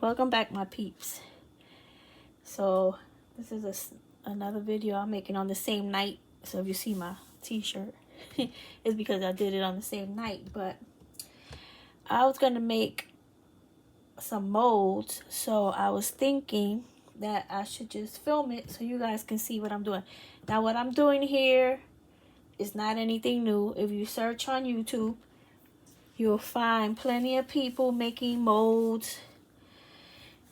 Welcome back, my peeps. So this is another video I'm making on the same night. So if you see my t-shirt, it's because I did it on the same night. But I was gonna make some molds, so I was thinking that I should just film it so you guys can see what I'm doing. Now what I'm doing here is not anything new. If you search on YouTube, you'll find plenty of people making molds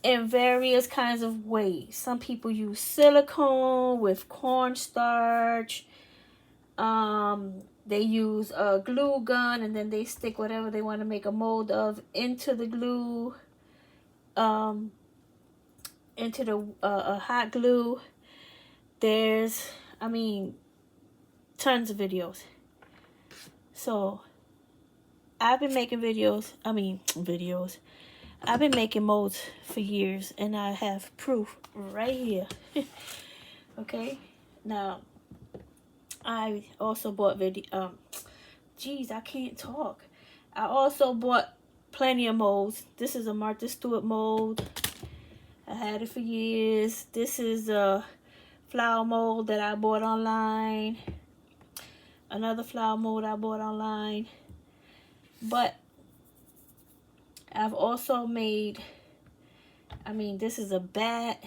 in various kinds of ways. Some people use silicone with cornstarch. They use a glue gun and then they stick whatever they want to make a mold of into the glue, into the hot glue. There's, tons of videos. So I've been making videos. I've been making molds for years, and I have proof right here. Okay, now I also bought I can't talk. I also bought plenty of molds. This is a Martha Stewart mold. I had it for years. This is a flower mold that I bought online. Another flower mold I bought online. But I've also made, this is a bat.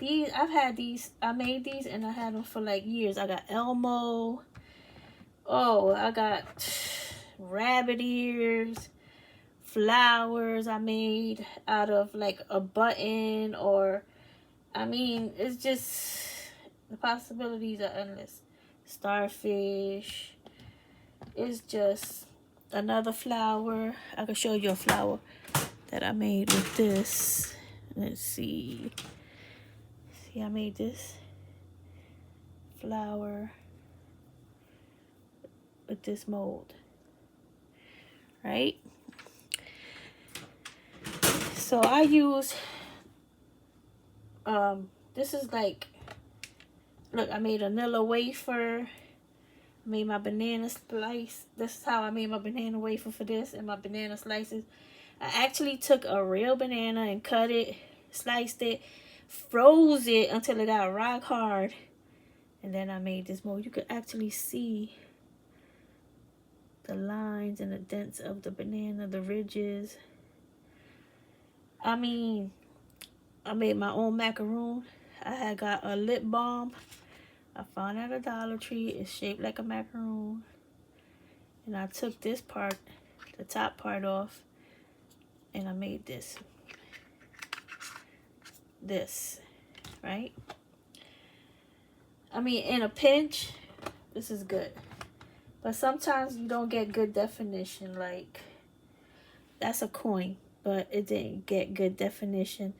I made these and I had them for like years. I got Elmo. Oh, I got rabbit ears, flowers I made out of like a button, or, it's just, the possibilities are endless. Starfish. It's just another flower. I can show you a flower that I made with this. Let's see. See, I made this flower with this mold, right? So I use this is like, look, I made a vanilla wafer. Made my banana slice. This is how I made my banana wafer for this, and my banana slices. I actually took a real banana and cut it, sliced it, froze it until it got rock hard, and then I made this mold. You could actually see the lines and the dents of the banana, the ridges. I made my own macaroon. I had got a lip balm I found at a Dollar Tree. It's shaped like a macaroon. And I took this part, the top part off, and I made this. This, right? In a pinch, this is good. But sometimes you don't get good definition. Like, that's a coin, but it didn't get good definition.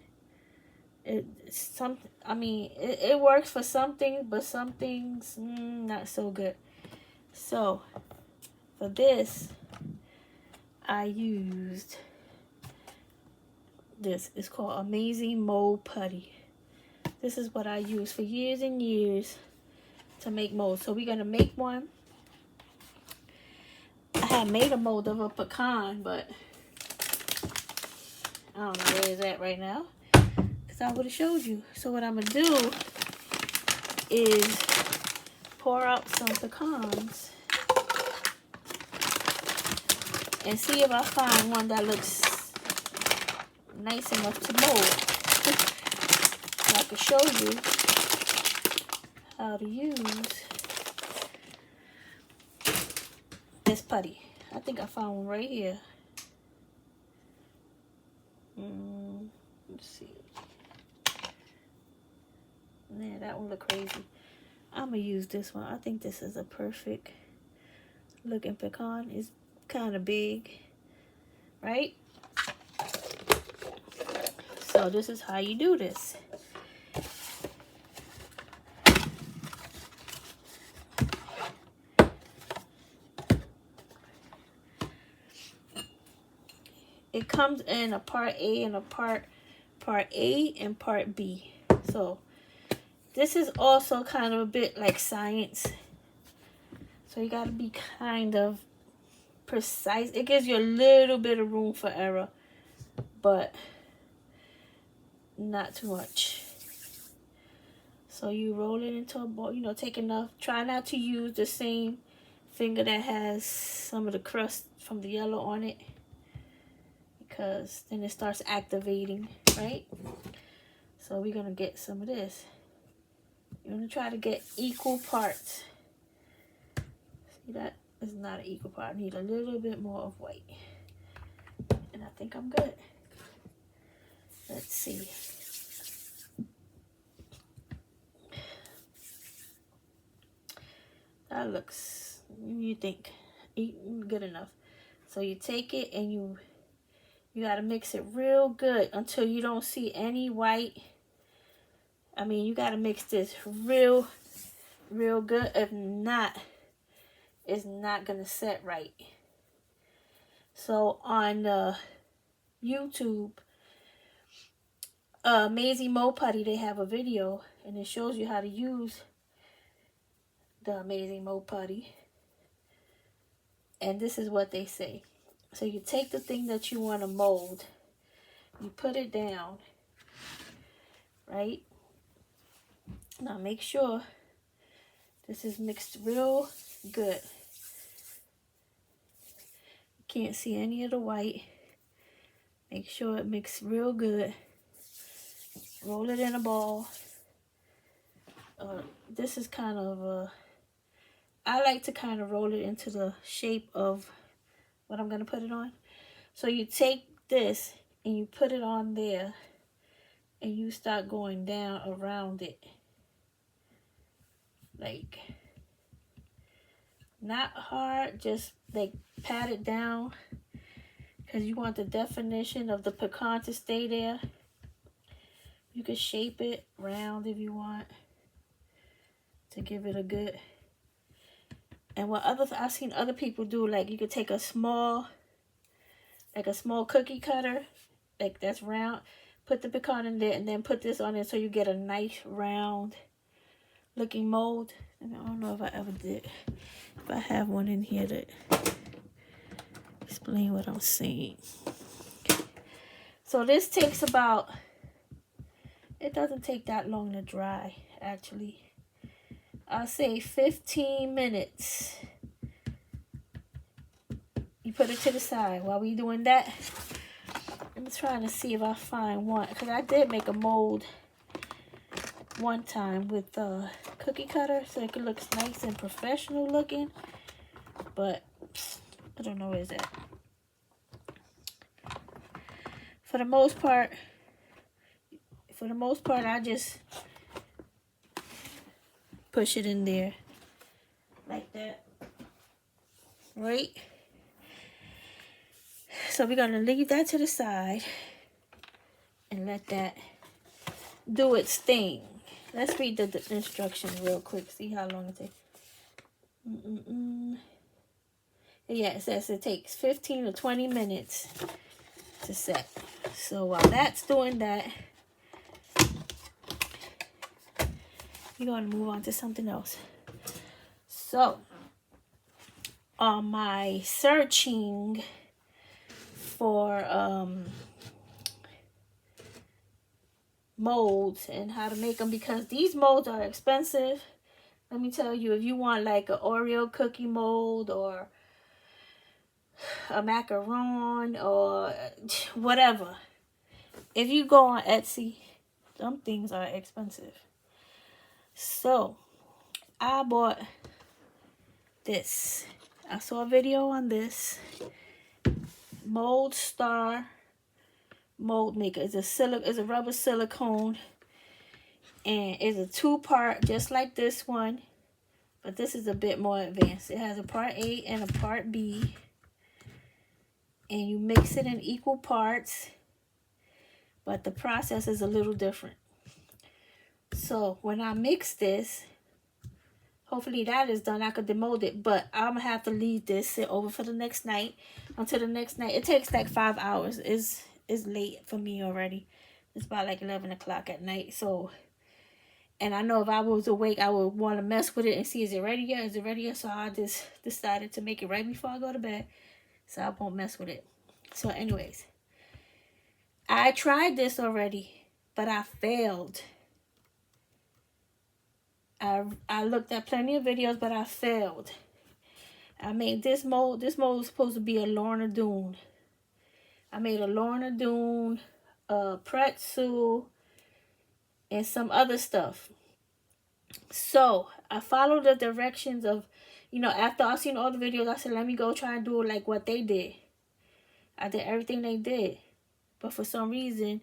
It works for some things, but some things not so good. So for this, I used this. It's called Amazing Mold Putty. This is what I used for years and years to make molds. So we're gonna make one. I had made a mold of a pecan, but I don't know where it's at right now, I would have showed you. So what I'm gonna do is pour out some pecans and see if I find one that looks nice enough to mold. So I can show you how to use this putty. I think I found one right here. Let's see. Man, that one look crazy. I'm gonna use this one. I think this is a perfect looking pecan. It's kind of big, right? So this is how you do this. It comes in a part A and a part A and part B. So this is also kind of a bit like science. So you gotta be kind of precise. It gives you a little bit of room for error, but not too much. So you roll it into a ball, you know, take enough. Try not to use the same finger that has some of the crust from the yellow on it, because then it starts activating, right? So we're gonna get some of this. You're gonna try to get equal parts. See, that is not an equal part. I need a little bit more of white. And I think I'm good. Let's see. That looks, you think, good enough. So you take it and you gotta mix it real good until you don't see any white. I mean, you gotta mix this real good. If not, it's not gonna set right. So on YouTube, Amazing Mo Putty, they have a video and it shows you how to use the Amazing Mo Putty. And this is what they say. So you take the thing that you want to mold, you put it down, right? Now make sure this is mixed real good. You can't see any of the white. Make sure it mixed real good. Roll it in a ball. This is kind of I like to kind of roll it into the shape of what I'm going to put it on. So you take this and you put it on there and you start going down around it. Like, not hard, just like pat it down, because you want the definition of the pecan to stay there. You can shape it round if you want to give it a good. And what I've seen other people do, like you could take a small cookie cutter, like that's round, put the pecan in there and then put this on it so you get a nice round looking mold. And I don't know if I ever did. If I have one in here to explain what I'm saying. So this takes about, it doesn't take that long to dry, actually. I'll say 15 minutes. You put it to the side. While we doing that, I'm trying to see if I find one, because I did make a mold one time with a cookie cutter so it looks nice and professional looking, but I don't know where it's at. For the most part I just push it in there like that, right? So we're gonna leave that to the side and let that do its thing. Let's read the instructions real quick, see how long it takes. Yeah, it says it takes 15 to 20 minutes to set. So while that's doing that, we're going to move on to something else. So, on my searching for molds and how to make them, because these molds are expensive. Let me tell you, if you want like an Oreo cookie mold or a macaron or whatever, if you go on Etsy, some things are expensive. So I bought this. I saw a video on this Mold Star mold maker. It's a rubber silicone, and it's a 2-part, just like this one, but this is a bit more advanced. It has a part A and a part B, and you mix it in equal parts, but the process is a little different. So when I mix this, hopefully that is done. I could demold it, but I'm gonna have to leave this sit over for the next night. Until the next night, it takes like 5 hours. It's late for me already. It's about like 11 o'clock at night. So, and I know if I was awake, I would want to mess with it and see, is it ready yet? Is it ready yet? So I just decided to make it right before I go to bed, so I won't mess with it. So anyways, I tried this already, but I failed. I looked at plenty of videos, but I failed. I made this mold. This mold was supposed to be a Lorna Doone. I made a Lorna Doone, a pretzel, and some other stuff. So I followed the directions of, you know, after I seen all the videos, I said, let me go try and do like what they did. I did everything they did. But for some reason,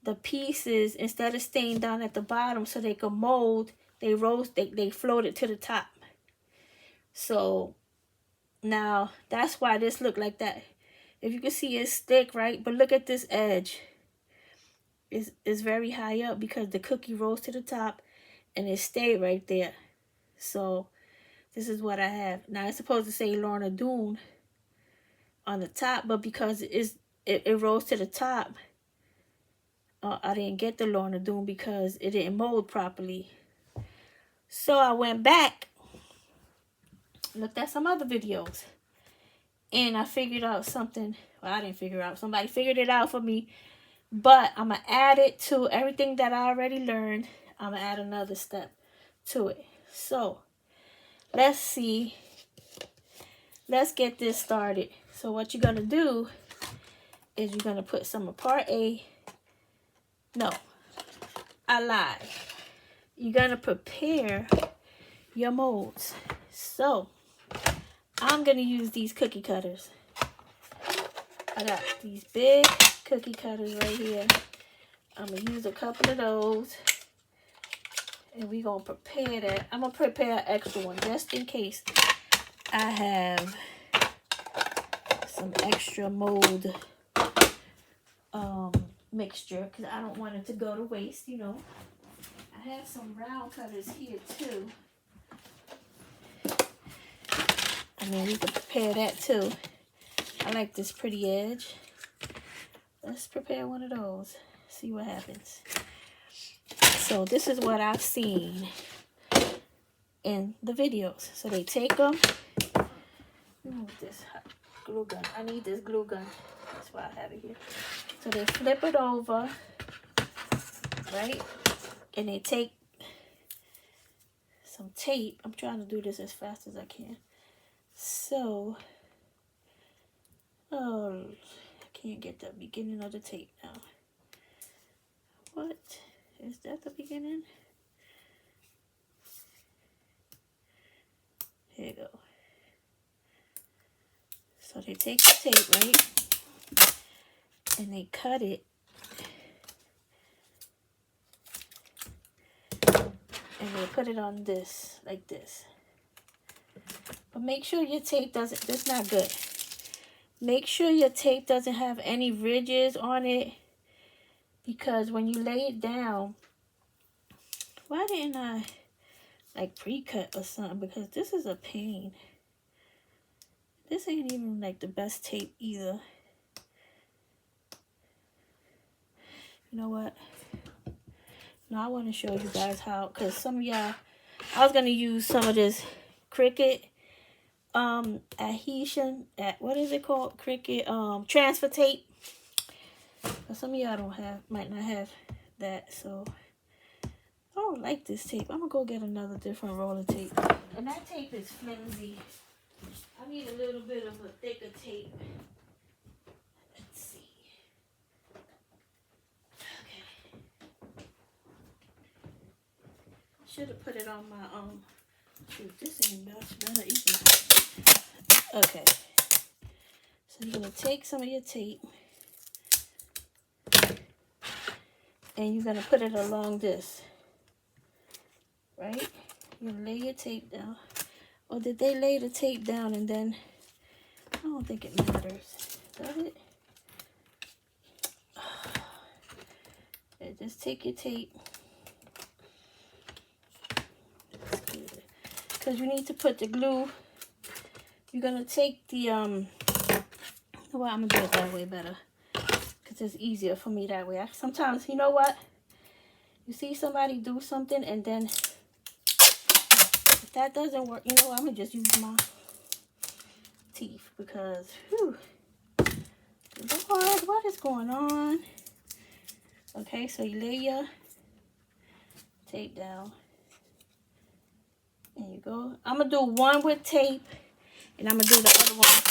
the pieces, instead of staying down at the bottom so they could mold, they floated to the top. So now that's why this looked like that. If you can see, it's thick, right? But look at this edge. It's very high up because the cookie rose to the top and it stayed right there. So this is what I have. Now it's supposed to say Lorna Doone on the top, but because it rose to the top, I didn't get the Lorna Doone because it didn't mold properly. So I went back, looked at some other videos, and I figured out something. Well, I didn't figure out. Somebody figured it out for me. But I'm going to add it to everything that I already learned. I'm going to add another step to it. So, let's see. Let's get this started. So, what you're going to do is you're going to put some of part A. No, I lied. You're going to prepare your molds. So, I'm going to use these cookie cutters. I got these big cookie cutters right here. I'm going to use a couple of those. And we're going to prepare that. I'm going to prepare an extra one just in case I have some extra mold mixture. Because I don't want it to go to waste, you know. I have some round cutters here too. And then we can prepare that too. I like this pretty edge. Let's prepare one of those. See what happens. So this is what I've seen in the videos. So they take them. Move this glue gun. I need this glue gun. That's why I have it here. So they flip it over, right? And they take some tape. I'm trying to do this as fast as I can. So, oh, I can't get the beginning of the tape now. What? Is that the beginning? Here you go. So they take the tape, right? And they cut it. And they put it on this, like this. But make sure your tape doesn't, that's not good. Make sure your tape doesn't have any ridges on it. Because when you lay it down, why didn't I like pre-cut or something? Because this is a pain. This ain't even like the best tape either. You know what? Now I want to show you guys how, because some of y'all, I was going to use some of this Cricut adhesion, what is it called? Cricut transfer tape. But some of y'all might not have that, so I don't like this tape. I'm gonna go get another different roll of tape. And that tape is flimsy. I need a little bit of a thicker tape. Let's see. Okay. Should have put it on my shoot, this ain't much better either. Okay. So you're gonna take some of your tape. And you're going to put it along this, right? You lay your tape down. Or did they lay the tape down and then, I don't think it matters. Does it? Yeah, just take your tape. Because you need to put the glue. You're going to take the, well, I'm going to do it that way better. It's easier for me that way. Sometimes, you know what? You see somebody do something and then if that doesn't work, you know what? I'm going to just use my teeth because, whew, Lord, what is going on? Okay, so you lay your tape down. There you go. I'm going to do one with tape, and I'm going to do the other one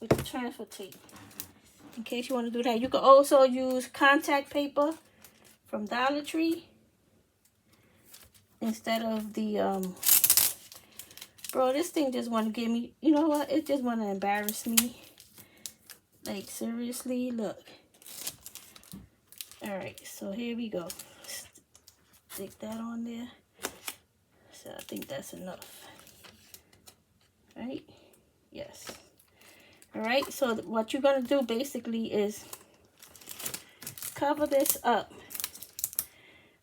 with the transfer tape. In case you want to do that. You can also use contact paper from Dollar Tree instead of the, bro, this thing just want to give me, you know what? It just want to embarrass me. Like, seriously, look. Alright, so here we go. Stick that on there. So I think that's enough. Right? Yes. Alright, so what you're going to do basically is cover this up.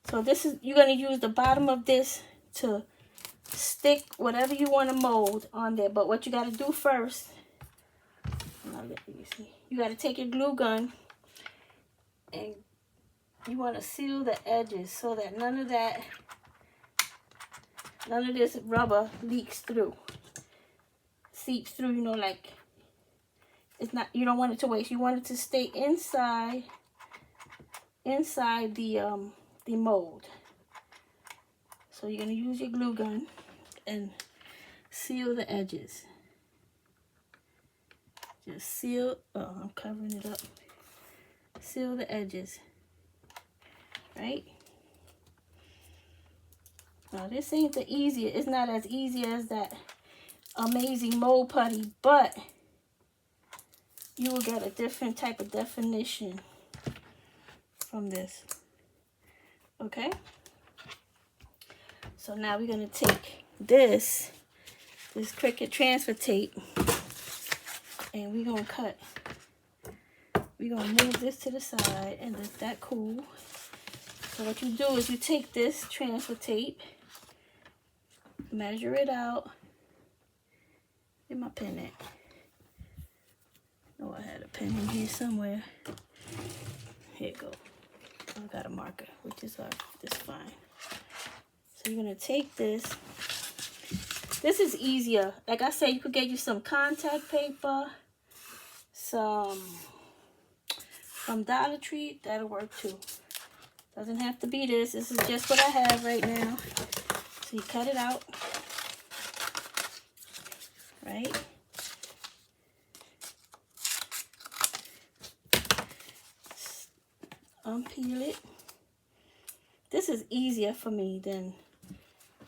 So this is, you're going to use the bottom of this to stick whatever you want to mold on there. But what you got to do first, you got to take your glue gun and you want to seal the edges so that none of this rubber leaks through, seeps through, you know, like it's not, you don't want it to waste. You want it to stay inside the mold. So you're going to use your glue gun and seal the edges. Just seal, oh, I'm covering it up. Seal the edges. Right? Now this ain't the easiest. It's not as easy as that amazing mold putty, but you will get a different type of definition from this. Okay? So now we're going to take this Cricut transfer tape, and we're going to cut. We're going to move this to the side and let that cool. So what you do is you take this transfer tape, measure it out. Where's my pen at? Oh, I had a pen in here somewhere. Here you go. I got a marker, which is this fine. So you're going to take this. This is easier. Like I said, you could get you some contact paper, some from Dollar Tree. That'll work too. Doesn't have to be this. This is just what I have right now. So you cut it out. Right? Unpeel it. This is easier for me than,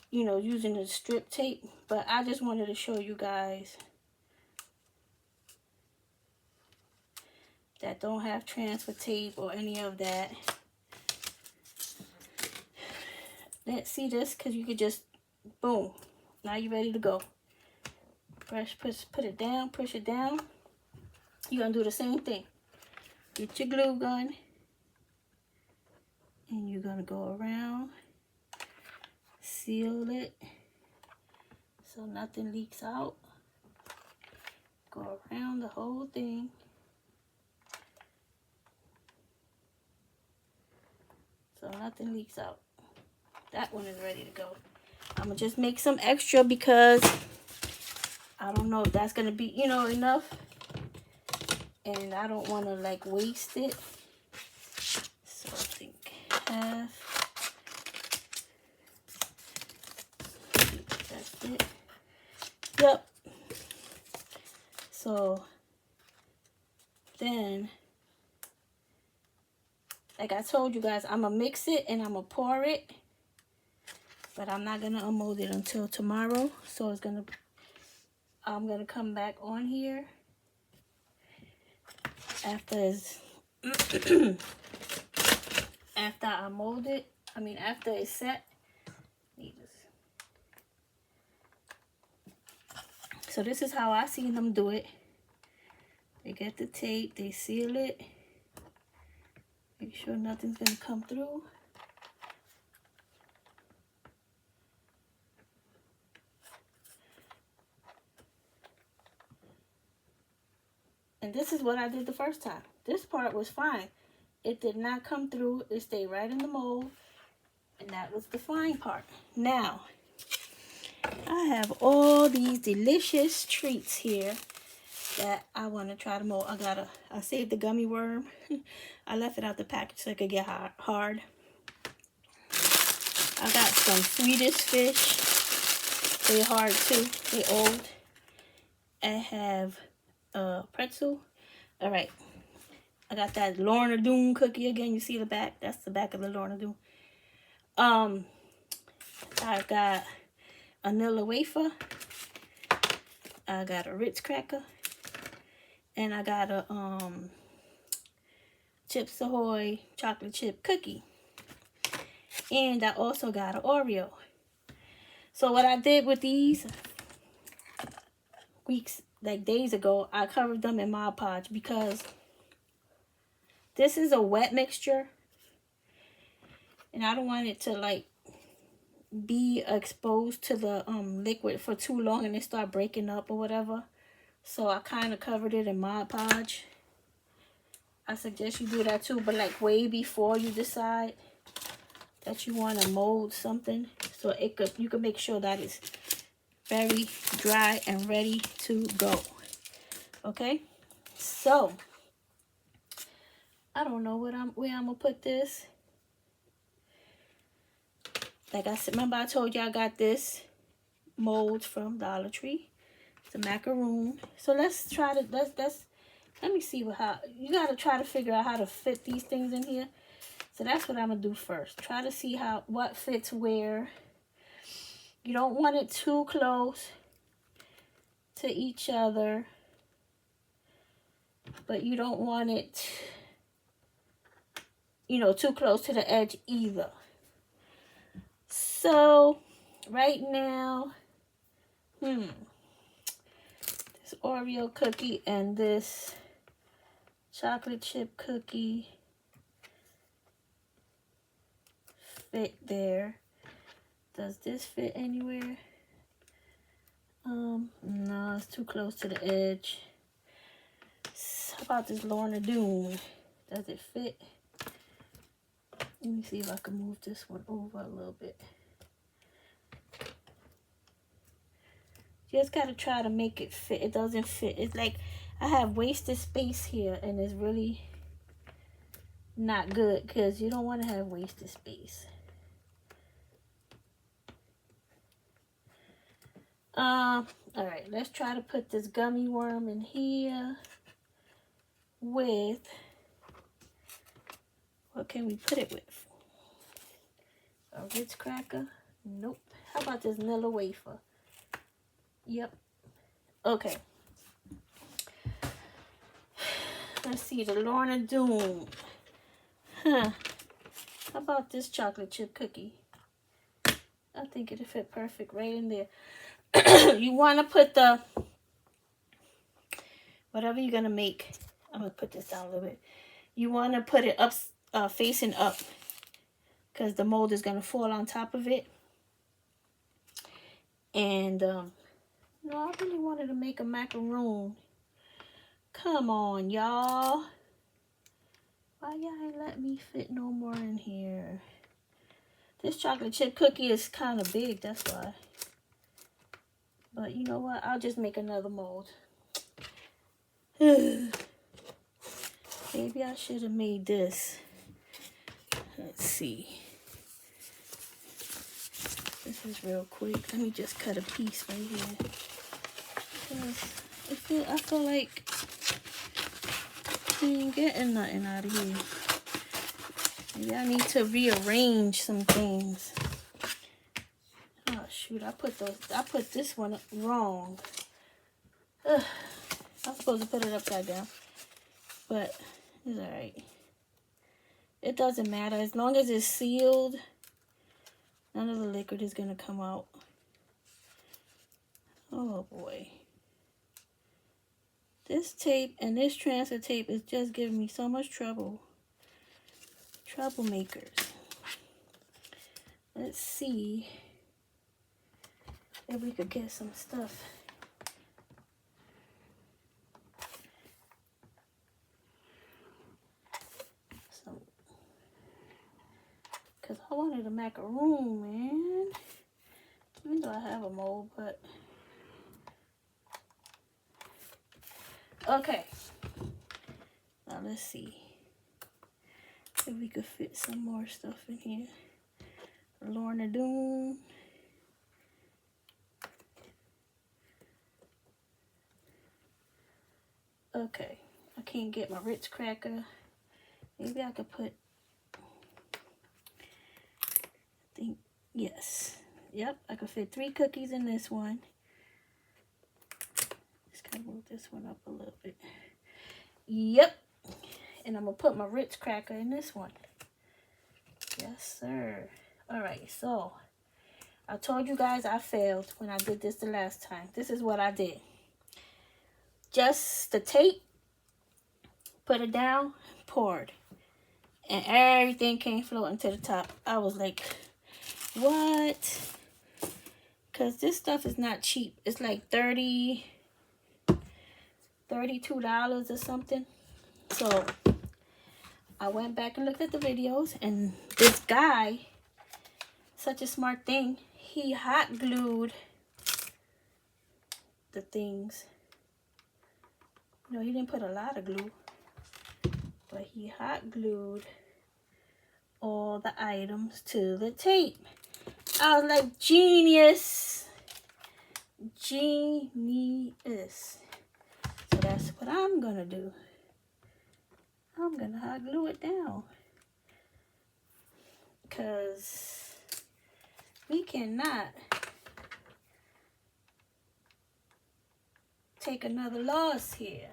you know, using the strip tape. But I just wanted to show you guys that don't have transfer tape or any of that. Let's see this, because you could just, boom. Now you're ready to go. Put it down, push it down. You're going to do the same thing. Get your glue gun. And you're going to go around. Seal it. So nothing leaks out. Go around the whole thing. So nothing leaks out. That one is ready to go. I'm going to just make some extra because I don't know if that's going to be, you know, enough. And I don't want to, like, waste it. So I think half. That's it. Yep. So then, like I told you guys, I'm going to mix it and I'm going to pour it. But I'm not going to unmold it until tomorrow. So it's going to, I'm going to come back on here after it's, after I mold it. I mean, after it's set. So this is how I seen them do it. They get the tape, they seal it. Make sure nothing's going to come through. And this is what I did the first time. This part was fine. It did not come through. It stayed right in the mold. And that was the fine part. Now, I have all these delicious treats here that I want to try to mold. I saved the gummy worm. I left it out the package so it could get hard. I got some Swedish fish. They're hard too. They're old. I have pretzel. All right. I got that Lorna Doone cookie again. You see the back? That's the back of the Lorna Doone. I got a vanilla wafer. I got a Ritz cracker. And I got a Chips Ahoy chocolate chip cookie. And I also got an Oreo. So what I did with these days ago, I covered them in Mod Podge because this is a wet mixture. And I don't want it to like be exposed to the liquid for too long and it start breaking up or whatever. So I kind of covered it in Mod Podge. I suggest you do that too, but like way before you decide that you want to mold something, so you can make sure that it's very dry and ready to go. Okay, so I don't know where I'm gonna put this. Like I said, remember I told you I got this mold from Dollar Tree. It's a macaroon. So let's try to let me see how you gotta try to figure out how to fit these things in here. So that's what I'm gonna do first. Try to see what fits where. You don't want it too close to each other, but you don't want it, you know, too close to the edge either. So right now, this Oreo cookie and this chocolate chip cookie fit there. Does this fit anywhere? No, it's too close to the edge. How about this Lorna Doone? Does it fit? Let me see if I can move this one over a little bit. Just gotta try to make it fit. It doesn't fit. It's like I have wasted space here and it's really not good because you don't want to have wasted space. All right, let's try to put this gummy worm in here with, what can we put it with? A Ritz cracker? Nope. How about this vanilla wafer? Yep. Okay. Let's see, the Lorna Doone. How about this chocolate chip cookie? I think it'll fit perfect right in there. You want to put the, whatever you're going to make, I'm going to put this down a little bit. You want to put it up, facing up, because the mold is going to fall on top of it. And, no, I really wanted to make a macaroon. Come on, y'all. Why y'all ain't let me fit no more in here? This chocolate chip cookie is kind of big, that's why. But you know what? I'll just make another mold. Maybe I should have made this. Let's see. This is real quick. Let me just cut a piece right here. I feel like I ain't getting nothing out of here. Maybe I need to rearrange some things. Oh shoot, I put this one wrong. I'm supposed to put it upside down. But it's alright. It doesn't matter. As long as it's sealed, none of the liquid is gonna come out. Oh boy. This tape and this transfer tape is just giving me so much trouble. Troublemakers. Let's see if we could get some stuff. Because I wanted a macaroon, man. Even though I have a mold, but Okay. Now let's see if we could fit some more stuff in here. Lorna Doone. Okay. I can't get my Ritz cracker. Maybe I could put, I think, yes. Yep, I could fit 3 cookies in this one. Just kind of move this one up a little bit. Yep. And I'm going to put my Ritz cracker in this one. Yes, sir. Alright, so I told you guys I failed when I did this the last time. This is what I did. Just the tape, put it down, poured. And everything came floating to the top. I was like, what? Because this stuff is not cheap. It's like $32 or something. So I went back and looked at the videos. And this guy, such a smart thing, he hot glued the things. No, he didn't put a lot of glue. But he hot glued all the items to the tape. I was like, genius. Genius. So that's what I'm going to do. I'm going to hot glue it down. Because we cannot take another loss here.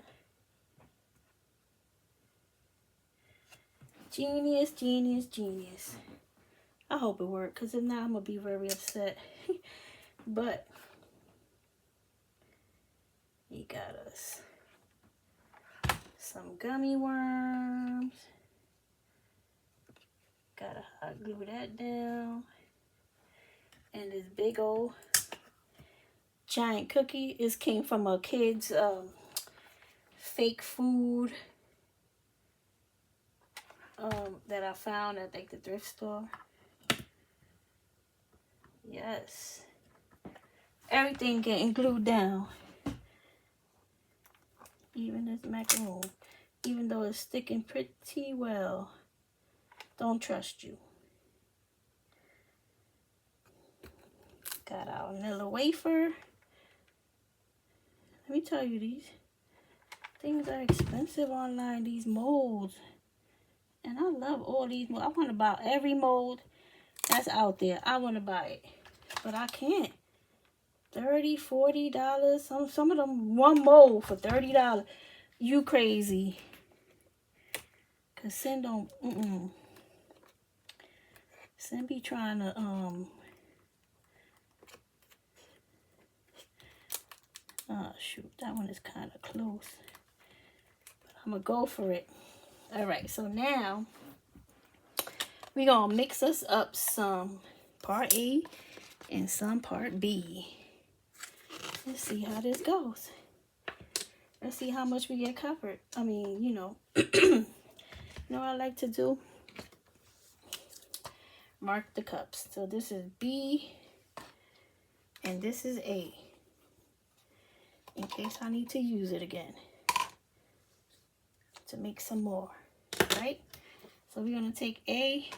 Genius, genius, genius. I hope it worked, because if not, I'm going to be very upset. But he got us some gummy worms. Gotta hot glue that down. And this big old giant cookie. This came from a kid's fake food that I found at like the thrift store. Yes. Everything getting glued down. Even this macaroon. Even though it's sticking pretty well. Don't trust you. Got our vanilla wafer. Let me tell you, these things are expensive online, these molds. And I love all these molds. I want to buy every mold that's out there. I want to buy it. But I can't. $30, $40. Some of them, one mold for $30. You crazy. Cause Sin don't Sin be trying to oh shoot, that one is kind of close. But I'm gonna go for it. Alright, so now we're gonna mix us up some part A and some part B. Let's see how this goes. Let's see how much we get covered. I mean, you know, you know what I like to do? Mark the cups. So this is B and this is A. In case I need to use it again. To make some more. Right? So we're going to take A.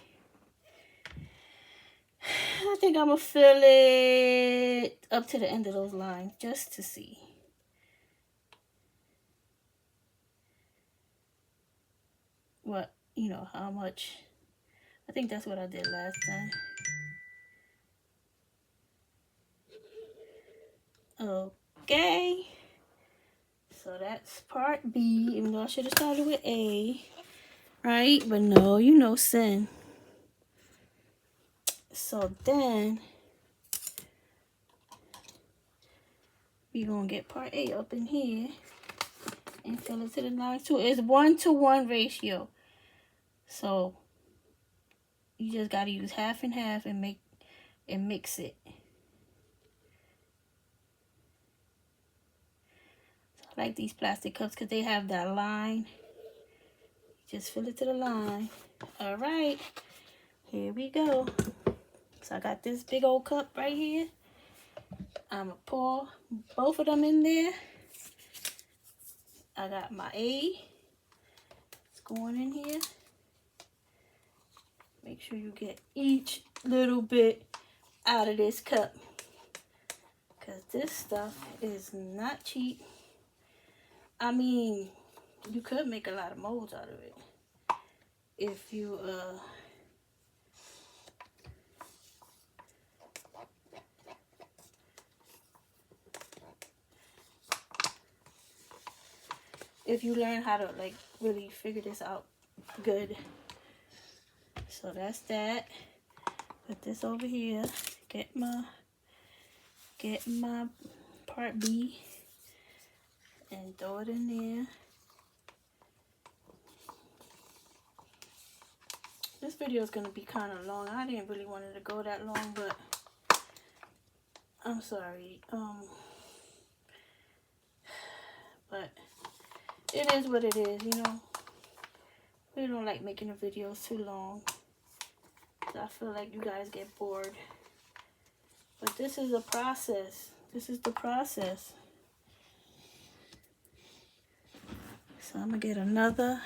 I think I'm going to fill it up to the end of those lines just to see. What, you know, how much. I think that's what I did last time. Okay. So that's part B. Even though I should have started with A. Right? But no, you know, Sin. So then we're going to get part A up in here and fill it to the line too. It's 1-to-1 ratio. So you just got to use half and half and mix it. So I like these plastic cups because they have that line. Just fill it to the line. All right. Here we go. So I got this big old cup right here. I'm going to pour both of them in there. I got my A. It's going in here. Make sure you get each little bit out of this cup, because this stuff is not cheap. I mean, you could make a lot of molds out of it if you learn how to like really figure this out good. So that's that. Put this over here. Get my part B and throw it in there. This video is gonna be kind of long. I didn't really want it to go that long, but I'm sorry. But it is what it is, you know. We don't like making the videos too long. I feel like you guys get bored. But this is a process. This is the process. So I'm gonna get another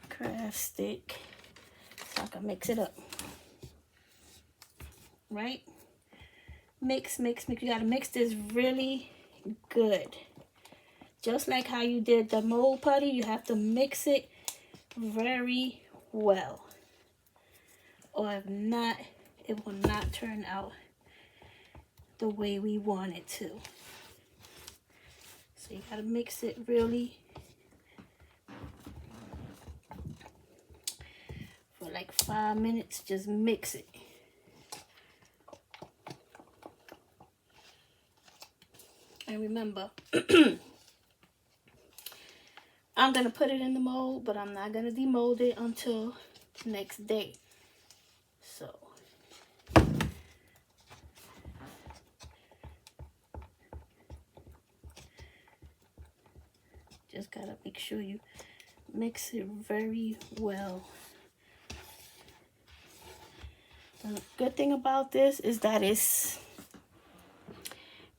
craft stick so I can mix it up. Right? Mix, mix, mix. You gotta mix this really good. Just like how you did the mold putty, you have to mix it very well. Or if not, it will not turn out the way we want it to. So you gotta mix it really for like 5 minutes. Just mix it. And remember, I'm gonna put it in the mold, but I'm not gonna demold it until next day. So just gotta make sure you mix it very well. The good thing about this is that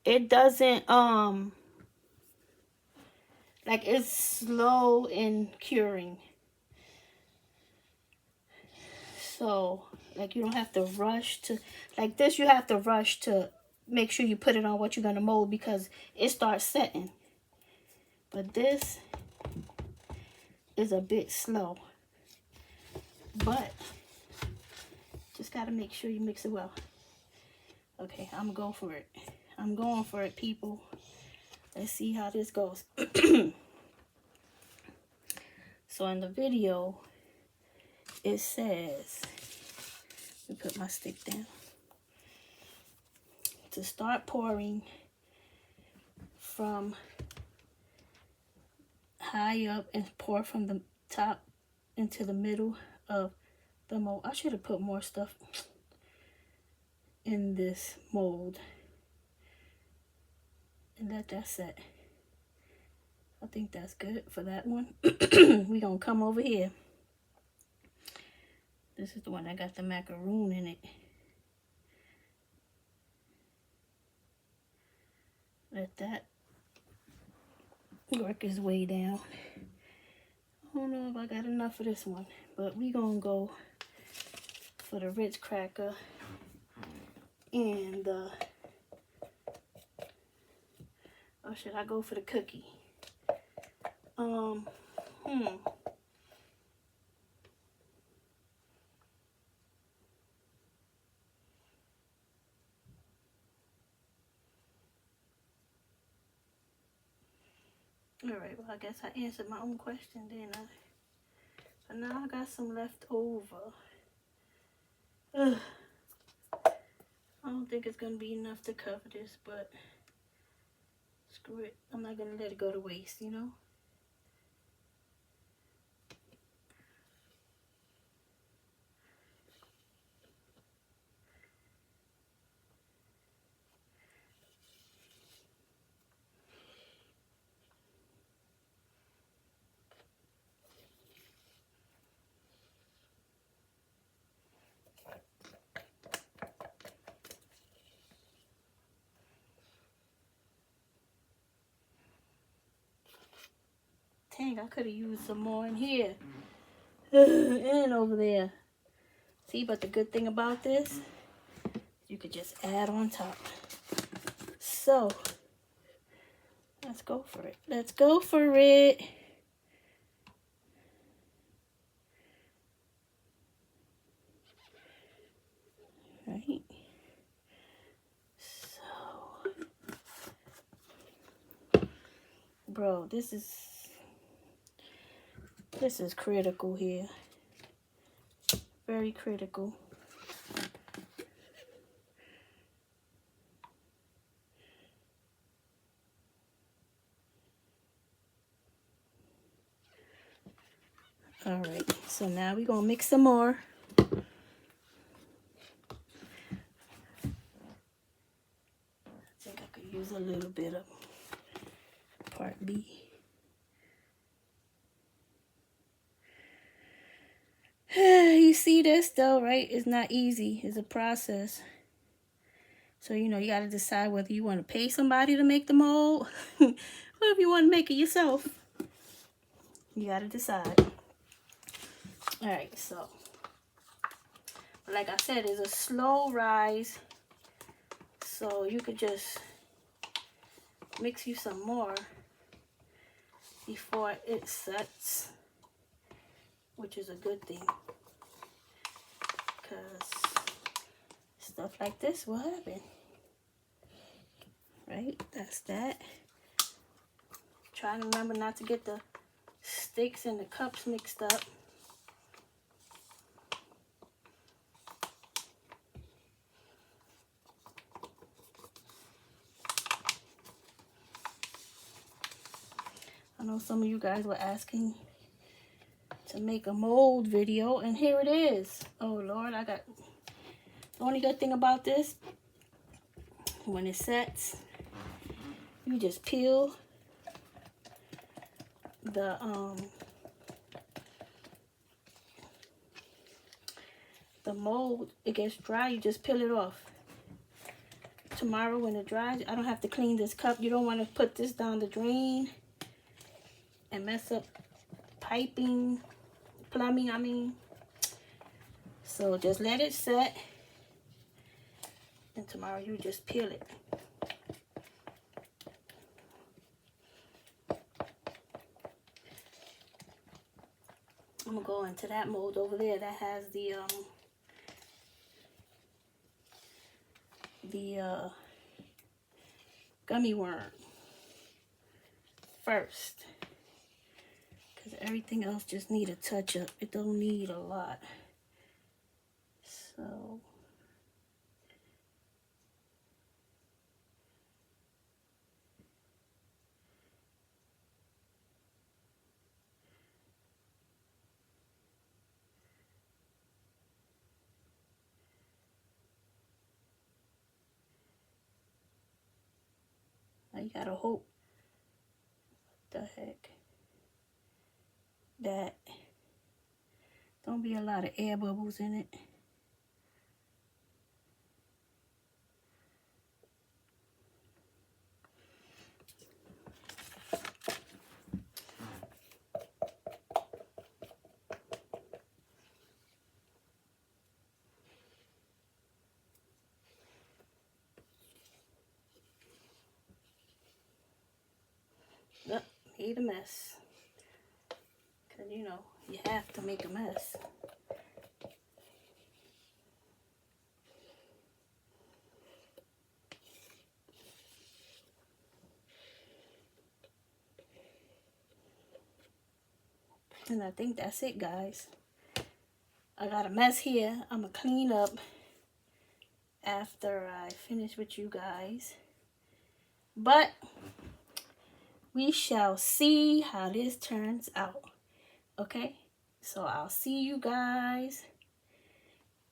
it doesn't like, it's slow in curing. So like, you don't have to rush to, like this, you have to rush to make sure you put it on what you're gonna mold, because it starts setting. But this is a bit slow. But just gotta make sure you mix it well. Okay, I'm going for it. I'm going for it, people. Let's see how this goes. So in the video, it says, let me put my stick down, to start pouring from high up and pour from the top into the middle of the mold. I should have put more stuff in this mold and let that set. I think that's good for that one. We're gonna come over here. This is the one that got the macaroon in it. Let that work its way down. I don't know if I got enough of this one, but we gonna go for the Ritz cracker and the, or should I go for the cookie? Alright, well, I guess I answered my own question, didn't I? But now I got some left over. Ugh. I don't think it's going to be enough to cover this, but screw it. I'm not going to let it go to waste, you know? think I could have used some more in here. And over there. See, but the good thing about this, you could just add on top. So, let's go for it. Let's go for it. Right. So, bro, this is critical here. Very critical. All right, so now we're gonna mix some more. I think I could use a little bit of part B. You see this though, right? It's not easy. It's a process. So, you know, you got to decide whether you want to pay somebody to make the mold or if you want to make it yourself. You got to decide. All right, so like I said, it's a slow rise. So you could just mix you some more before it sets, which is a good thing, because stuff like this will happen. Right, that's that. Try to remember not to get the sticks and the cups mixed up. I know some of you guys were asking to make a mold video, and here it is. Oh Lord, I got, the only good thing about this, when it sets, you just peel the mold. It gets dry, you just peel it off. Tomorrow when it dries, I don't have to clean this cup. You don't want to put this down the drain and mess up piping, plumbing, I mean. So just let it set, and tomorrow you just peel it. I'm gonna go into that mold over there that has the gummy worm first, because everything else just need a touch up. It don't need a lot. So now you gotta hope, what the heck, that don't be a lot of air bubbles in it. Yep, made a mess. Because, you know, you have to make a mess. And I think that's it, guys. I got a mess here. I'm going to clean up after I finish with you guys. But we shall see how this turns out. Okay? So I'll see you guys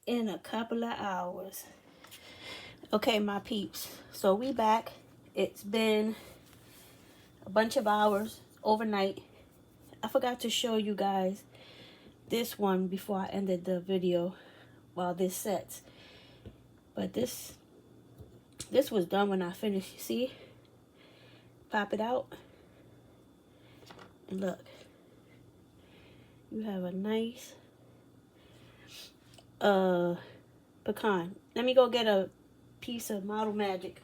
in a couple of hours. Okay, my peeps. So we back. It's been a bunch of hours overnight. I forgot to show you guys this one before I ended the video while this sets. But this was done when I finished. You see? Pop it out. And look. you have a nice pecan. Let me go get a piece of Model Magic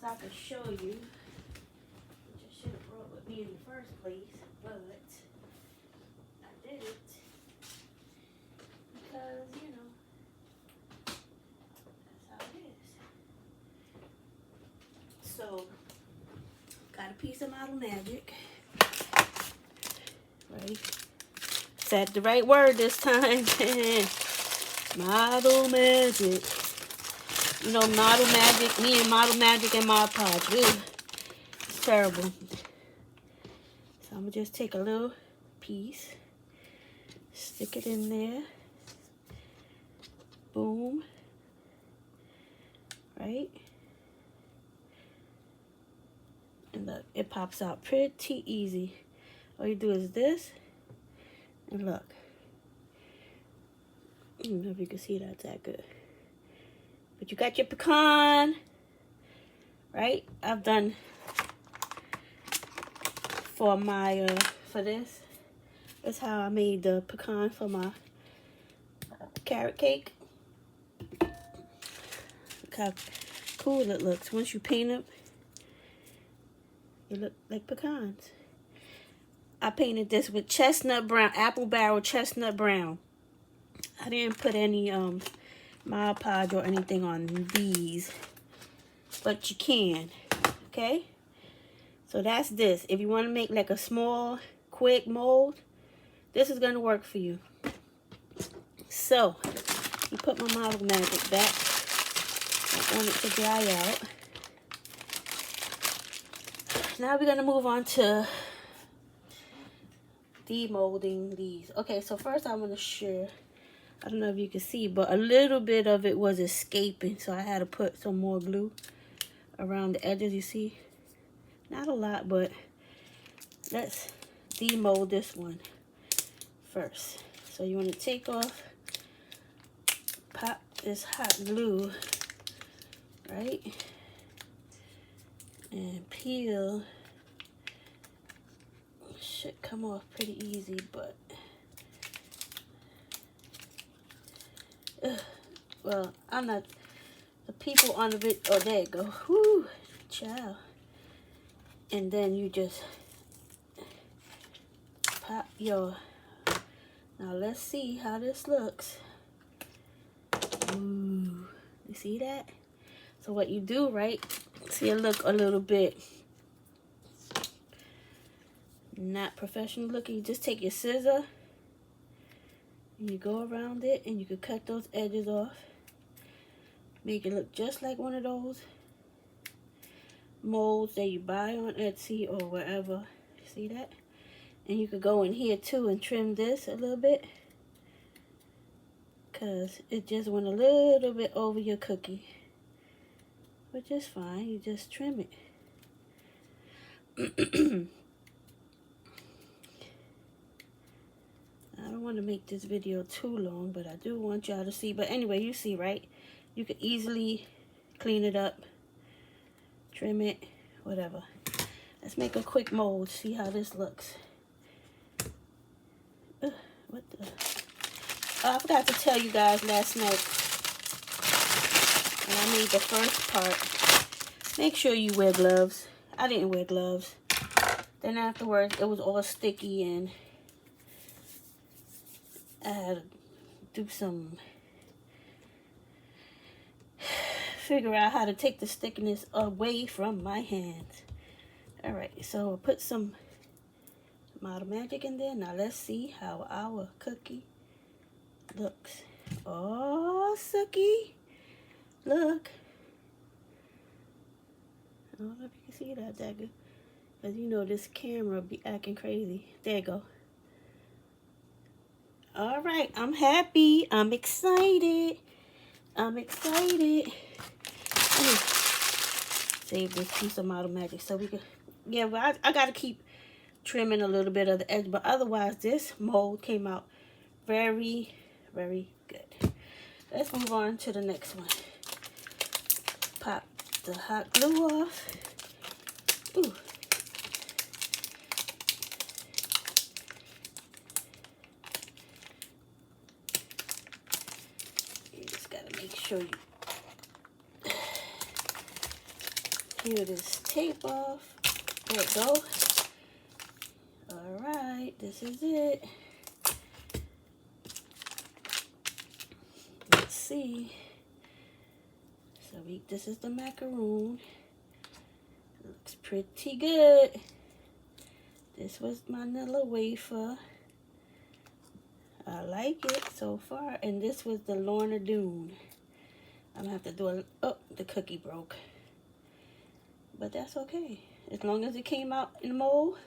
so I can show you, which I should have brought with me in the first place, but I didn't because, you know, that's how it is. So, got a piece of Model Magic, right? Said the right word this time. Model Magic. You know, Model Magic, me and Model Magic and Mod Podge. Ugh, it's terrible. So I'm going to just take a little piece, stick it in there. Boom. Right? And look, it pops out pretty easy. All you do is this, and look. I don't know if you can see that good. But you got your pecan, right? I've done for my, for this. That's how I made the pecan for my carrot cake. Look how cool it looks. Once you paint them, they look like pecans. I painted this with chestnut brown, apple barrel chestnut brown. I didn't put any Mod Podge or anything on these, but you can, okay? So that's this. If you want to make like a small, quick mold, this is going to work for you. So, you put my Model Magic back. I want it to dry out. Now we're going to move on to demolding these. Okay, so first I want to share, I don't know if you can see, but a little bit of it was escaping, so I had to put some more glue around the edges, you see? Not a lot, but let's demold this one first. So you want to take off, pop this hot glue, right? And peel. Should come off pretty easy, but well, I'm not the people on the bit. Oh, there you go. Whoo, child. And then you just pop your. Now let's see how this looks. Ooh, you see that? So what you do, right? See, it look a little bit not professional looking. You just take your scissor and you go around it, and you can cut those edges off. Make it look just like one of those molds that you buy on Etsy or wherever. See that? And you could go in here too and trim this a little bit, because it just went a little bit over your cookie, which is fine. You just trim it. I don't want to make this video too long, but I do want y'all to see. But anyway, you see, right? You could easily clean it up, trim it, whatever. Let's make a quick mold, see how this looks. What the? Oh, I forgot to tell you guys last night when I made the first part. Make sure you wear gloves. I didn't wear gloves. Then afterwards, it was all sticky, and I had to do some, figure out how to take the stickiness away from my hands. Alright, so I'll put some Model Magic in there. Now let's see how our cookie looks. Oh, sucky. Look. I don't know if you can see that good. Because you know this camera be acting crazy. There you go. All right, I'm happy. I'm excited. I'm excited. Let me save this piece of Model Magic so we can, yeah, well, I got to keep trimming a little bit of the edge, but otherwise this mold came out very, very good. Let's move on to the next one. Pop the hot glue off. Ooh. gotta make sure you peel this tape off. There it go. Alright, this is it. Let's see. So this is the macaroon. Looks pretty good. This was my vanilla wafer. I like it so far. And this was the Lorna Doone. I'm gonna have to do a, oh, the cookie broke. But that's okay. As long as it came out in the mold,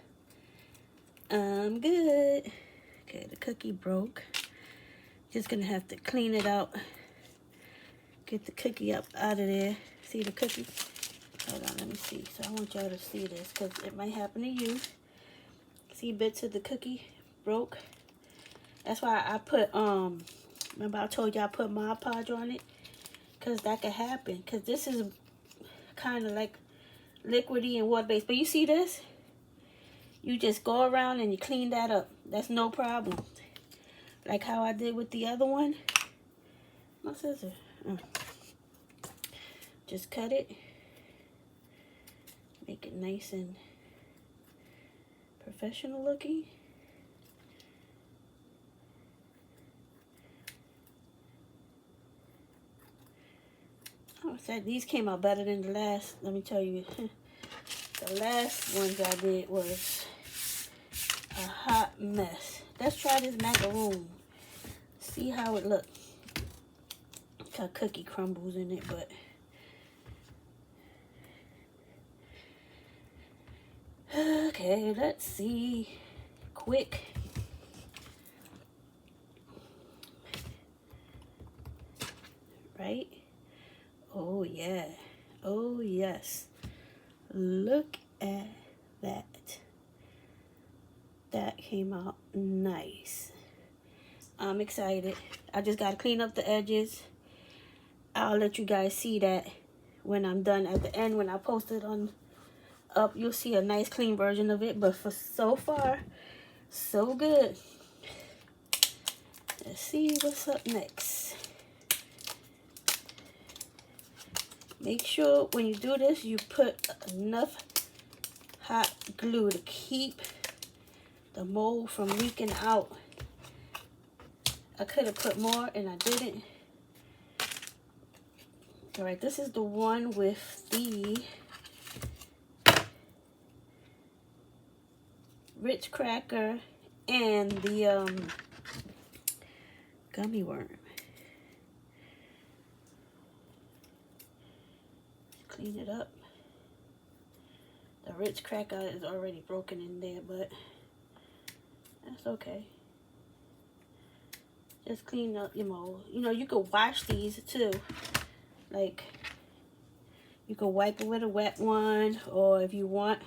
I'm good. Okay, the cookie broke. Just gonna have to clean it out. Get the cookie up out of there. See the cookie? Hold on, let me see. So I want y'all to see this because it might happen to you. See bits of the cookie broke. That's why I put, remember I told you I put Mod Podge on it? Because that could happen. Because this is kind of like liquidy and water-based. But you see this? You just go around and you clean that up. That's no problem. Like how I did with the other one. My scissors. Just cut it. Make it nice and professional looking. I said these came out better than the last. Let me tell you. The last ones I did was a hot mess. Let's try this macaroon. See how it looks. Got cookie crumbles in it, but okay, let's see. Quick. Right? Oh yeah. Oh yes. Look at that. That came out nice. I'm excited. I just gotta clean up the edges. I'll let you guys see that when I'm done at the end. When I post it on up, you'll see a nice clean version of it. But for so far, so good. Let's see what's up next. Make sure when you do this, you put enough hot glue to keep the mold from leaking out. I could have put more and I didn't. All right, this is the one with the Ritz cracker and the gummy worm. Clean it up. The Ritz cracker is already broken in there, but that's okay. Just clean up your mold. You know, you could wash these too. Like, you could wipe it with a wet one, or if you want,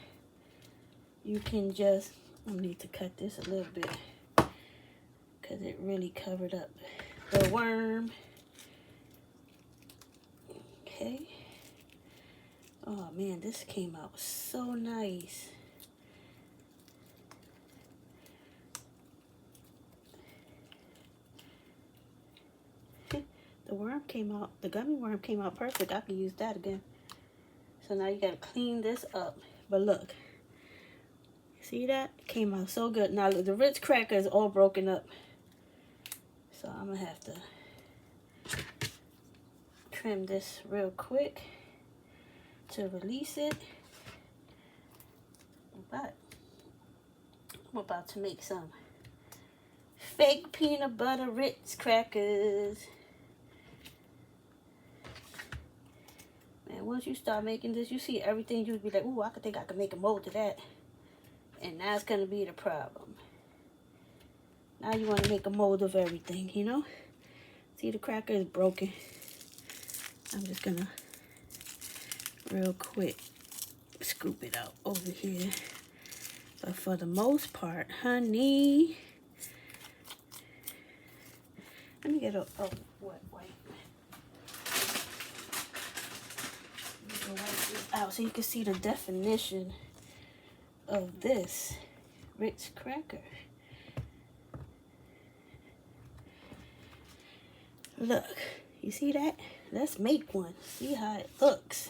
you can just, I need to cut this a little bit because it really covered up the worm. Okay. Oh man, this came out so nice. The worm came out, the gummy worm came out perfect. I can use that again. So now you gotta clean this up. But look, see that? It came out so good. Now look, the Ritz cracker is all broken up. So I'm gonna have to trim this real quick to release it. But I'm about to make some fake peanut butter Ritz crackers. And once you start making this, you see everything, you'll be like, ooh, I think I could make a mold to that. And that's going to be the problem. Now you want to make a mold of everything, you know? See, the cracker is broken. I'm just going to, real quick, scoop it out over here. But for the most part, honey, let me get a wet wipe. Wipe this out so you can see the definition of this Ritz cracker. Look, You see that? Let's make one. See how it looks.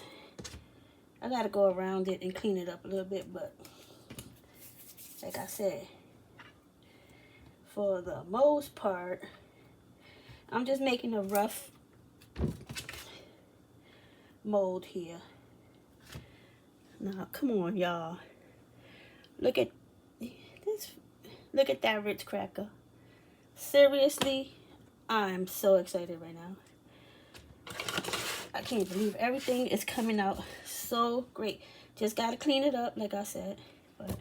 I gotta go around it and clean it up a little bit, but like I said, for the most part, I'm just making a rough mold here. Now, come on, y'all. Look at this. Look at that Ritz cracker. Seriously, I'm so excited right now. I can't believe everything is coming out so great. Just gotta clean it up, like I said, but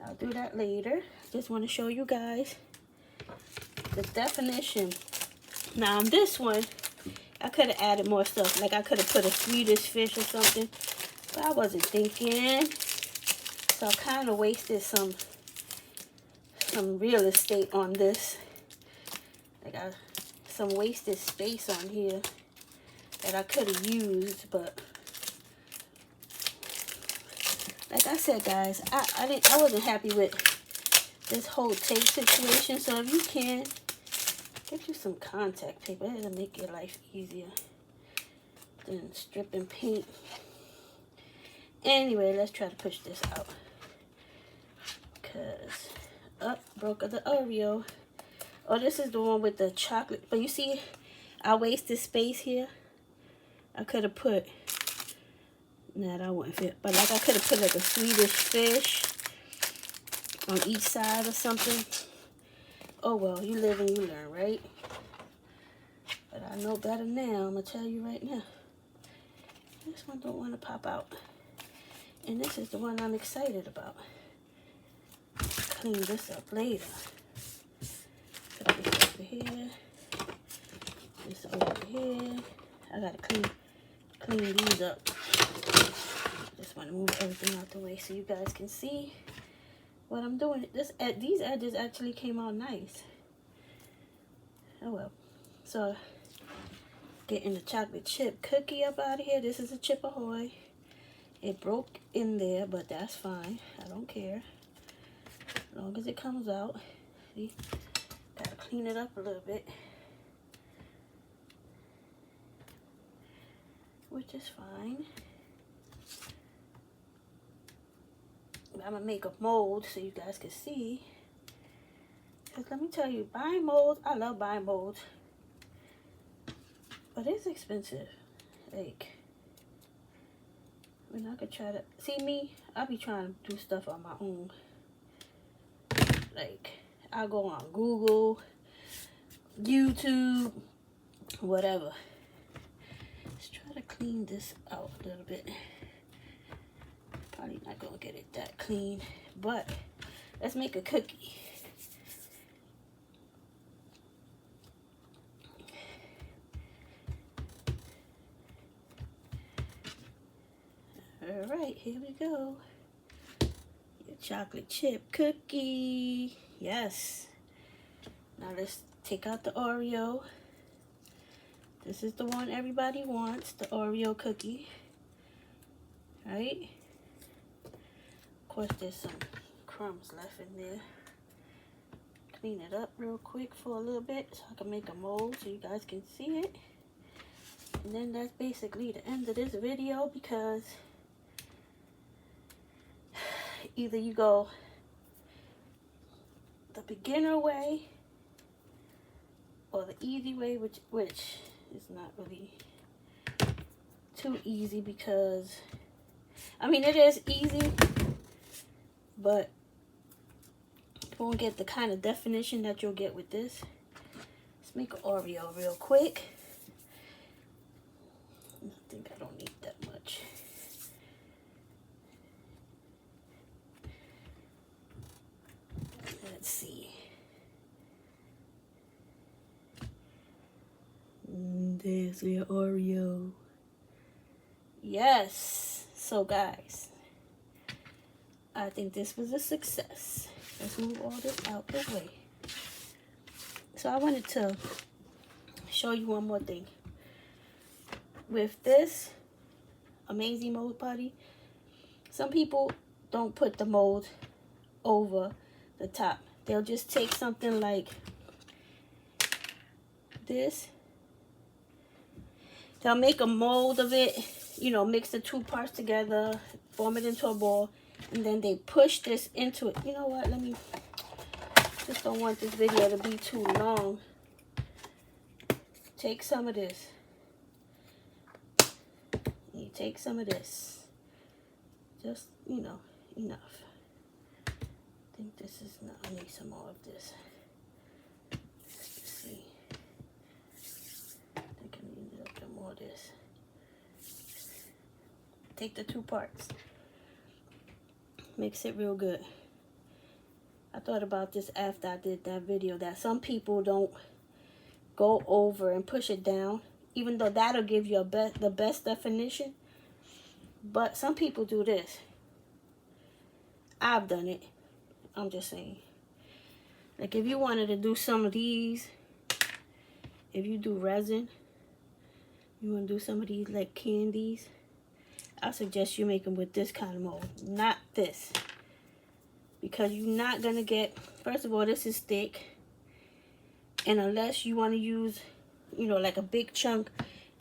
I'll do that later. Just want to show you guys the definition. Now on this one, I could have added more stuff. Like I could have put a Swedish fish or something, but I wasn't thinking. So I kind of wasted some real estate on this. Like some wasted space on here that I could have used, but like I said, guys, I wasn't happy with this whole tape situation. So if you can, get you some contact paper. It'll make your life easier than stripping paint. Anyway, let's try to push this out. Cause broke the Oreo. Oh, this is the one with the chocolate. But you see, I wasted space here. I could have put, nah, that wouldn't fit. But like I could have put like a Swedish fish on each side or something. Oh well, you live and you learn, right? But I know better now. I'm gonna tell you right now. This one don't want to pop out. And this is the one I'm excited about. Clean this up later. Put this over here. This over here. I gotta clean these up. Just want to move everything out the way so you guys can see what I'm doing. These edges actually came out nice. Oh well. So getting the chocolate chip cookie up out of here. This is a Chip Ahoy. It broke in there, but that's fine. I don't care. As long as it comes out. See? Gotta clean it up a little bit. Which is fine. I'm gonna make a mold so you guys can see. Because let me tell you, buying molds, I love buying molds. But it's expensive. Like, when I could try to, see me, I be trying to do stuff on my own. Like, I go on Google, YouTube, whatever. Let's try to clean this out a little bit. Probably not gonna get it that clean, but let's make a cookie. All right, here we go. Your chocolate chip cookie. Yes. Now let's take out the Oreo. This is the one everybody wants, the Oreo cookie. Right? Of course, there's some crumbs left in there. Clean it up real quick for a little bit so I can make a mold so you guys can see it. And then that's basically the end of this video, because either you go the beginner way or the easy way, which is not really too easy, because I mean, it is easy, but you won't get the kind of definition that you'll get with this. Let's make an Oreo real quick. I think I don't need that much. Let's see. There's your Oreo. Yes. So guys, I think this was a success. Let's move all this out the way. So I wanted to show you one more thing. With this amazing mold putty, some people don't put the mold over the top. They'll just take something like this They'll make a mold of it, you know, mix the two parts together, form it into a ball, and then they push this into it. You know what? Let me, just don't want this video to be too long. Take some of this. You take some of this. Just, you know, enough. I think this is not, I need some more of this. Let's just see. I think I need a little bit more of this. Take the two parts. Mix it real good. I thought about this after I did that video, that some people don't go over and push it down, even though that'll give you the best definition. But some people do this. I've done it. I'm just saying. Like if you wanted to do some of these, if you do resin, you want to do some of these like candies, I suggest you make them with this kind of mold, not this. Because you're not going to get, first of all, this is thick. And unless you want to use, you know, like a big chunk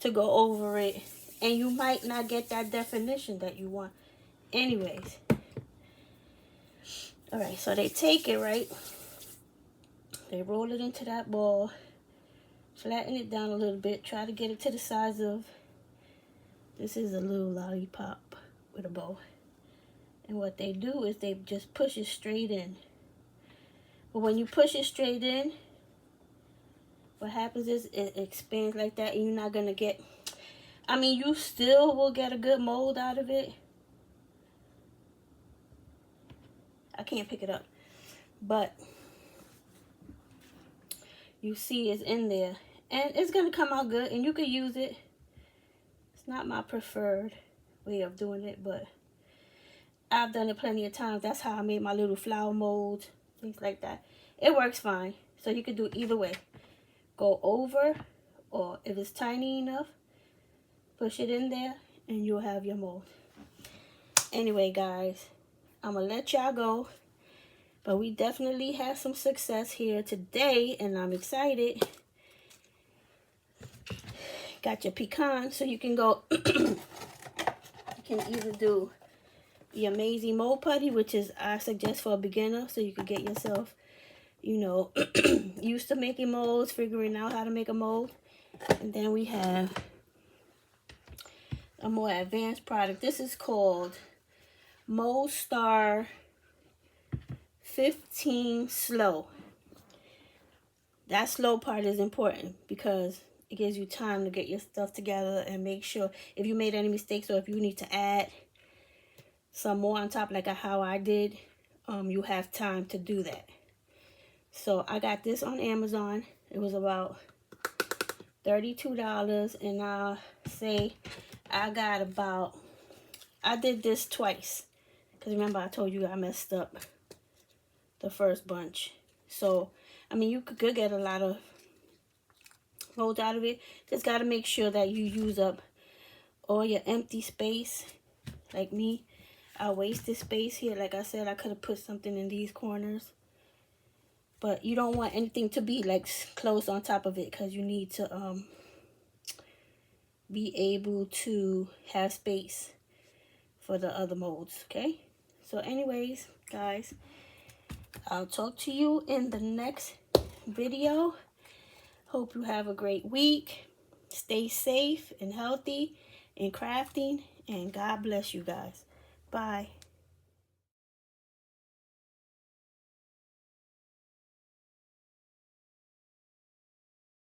to go over it, and you might not get that definition that you want. Anyways. Alright, so they take it, right? They roll it into that ball. Flatten it down a little bit. Try to get it to the size of, this is a little lollipop with a bow. And what they do is they just push it straight in. But when you push it straight in, what happens is it expands like that, and you're not going to get, I mean, you still will get a good mold out of it. I can't pick it up. But you see it's in there. And it's going to come out good, and you can use it. It's not my preferred way of doing it, but I've done it plenty of times. That's how I made my little flower molds, things like that. It works fine. So you can do it either way. Go over, or if it's tiny enough, push it in there, and you'll have your mold. Anyway, guys, I'm going to let y'all go. But we definitely had some success here today, and I'm excited. Got your pecan, so you can go, you can either do the amazing mold putty, which is, I suggest for a beginner, so you can get yourself, you know, used to making molds, figuring out how to make a mold. And then we have a more advanced product. This is called Mold Star 15 Slow. That slow part is important because it gives you time to get your stuff together and make sure if you made any mistakes, or if you need to add some more on top, like how I did, you have time to do that. So I got this on Amazon. It was about $32, and I'll say I got about, I did this twice, because remember I told you I messed up the first bunch. So I mean, you could get a lot of molds out of it. Just got to make sure that you use up all your empty space. Like me, I wasted space here. Like I said, I could have put something in these corners. But you don't want anything to be like close on top of it, because you need to be able to have space for the other molds, okay? So anyways, guys, I'll talk to you in the next video. Hope you have a great week. Stay safe and healthy and crafting, and God bless you guys. Bye.